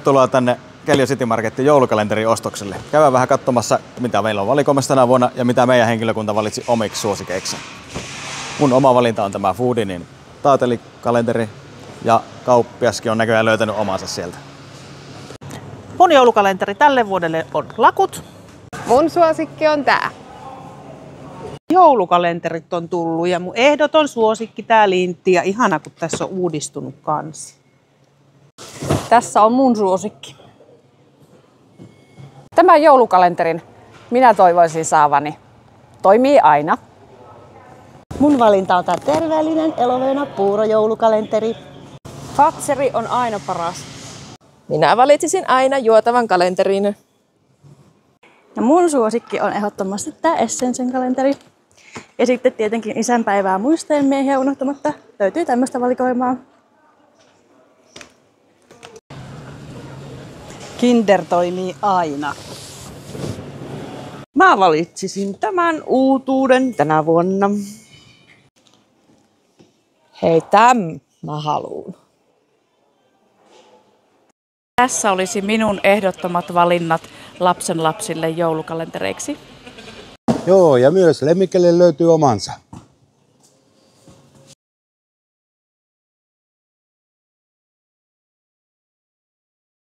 Tervetuloa tänne Keljo City Marketin joulukalenterin ostokselle. Käydään vähän katsomassa, mitä meillä on valikoimassa tänä vuonna ja mitä meidän henkilökunta valitsi omiksi suosikeiksi. Mun oma valinta on tämä Foodinin taatelikalenteri ja kauppiaskin on näköjään löytänyt omansa sieltä. Mun joulukalenteri tälle vuodelle on lakut. Mun suosikki on tää. Joulukalenterit on tullut ja mun ehdoton suosikki tää lintti ja ihana kun tässä on uudistunut kansi. Tässä on mun suosikki. Tämän joulukalenterin minä toivoisin saavani. Toimii aina. Mun valinta on tää terveellinen Elovena puurojoulukalenteri. Fatseri on aina paras. Minä valitsisin aina juotavan kalenterin. Ja mun suosikki on ehdottomasti tää Essensen kalenteri. Ja sitten tietenkin isänpäivää muistojen miehiä unohtamatta löytyy tämmöistä valikoimaa. Kinder toimii aina. Mä valitsisin tämän uutuuden tänä vuonna. Hei, mä haluun. Tässä olisi minun ehdottomat valinnat lapsenlapsille joulukalentereiksi. Joo, ja myös lemmikelle löytyy omansa.